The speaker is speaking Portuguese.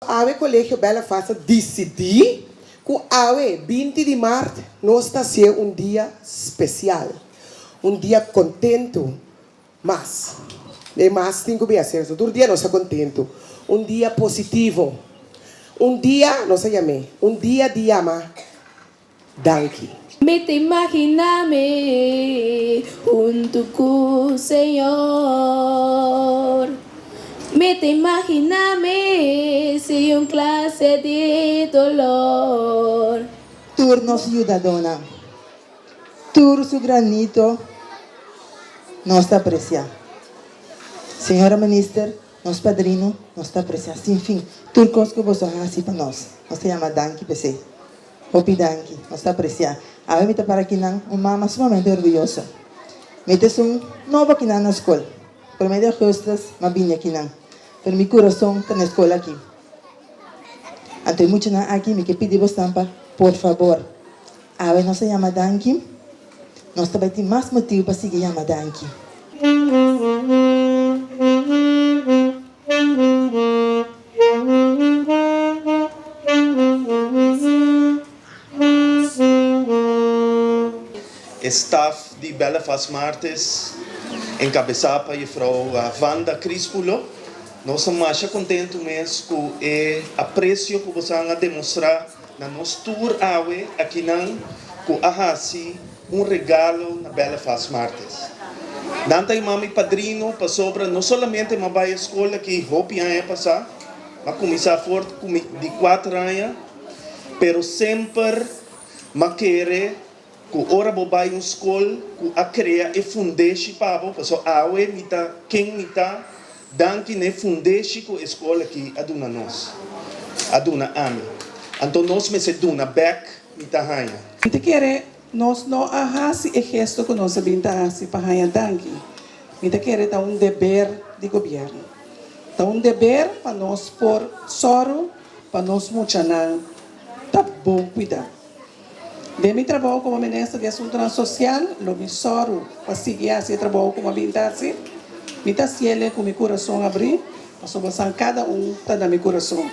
Ave Colegio Bela Fasta decidi que ave 20 de março nós está ser um dia especial, um dia contento, mas tem que ser todo dia nós está contento, um dia positivo, um dia nós chamamos, um dia de amar, danke. Me te imaginame junto con el Señor. Me te imaginame si un clase de dolor. Turno ciudadana. Tur su granito nos está apreciando. Señora Minister, nos padrino, nos está apreciando. Sin fin, turcos que vos así para nos. Nos se llama Danki PC. Hopi Danki, nos está apreciando. A ver, me está para aquí, un mamá sumamente orgullosa. Me es un nuevo aquí en la escuela. Por medio de justas, me vine aquí. Pero mi corazón está en la escuela aquí. Antes mucho aquí, me pide vos tampa, por favor. A ver, no se llama Danki. Nós também temos mais motivo para seguir a Danki. Staff de Bela Faz Martes, encabeçada por a Frau Wanda Crispulo. Nós estamos mais contentes mesmo com o apreço que vocês vão demonstrar na nossa tour aqui com a Hassi, regalo na Bela Faz Martes. Dante mami padrino para sobra não somente uma boa escola que hope a passar, mas começar forte de 4 anos, pero sempre ma querer que ora bobai uma escola que a criar e fundeshi pabo, paso awe mita quem mita danke ne fundeshi com escola que aduna nós, aduna ami. Então nós me se duna back mita hanha. Te quer nós não ahasi e gesto que nós sabemos ahasi para hanha danke. Mita quer tá dever de governo, tá dever para nós por soro, para nós muchanan, tá bom cuidar. De mi trabalho como ministra de Assuntos Sociais, lo mi soro para seguir esse trabalho como habilidade, me tá ciele com meu coração abrir, para cada está no meu coração.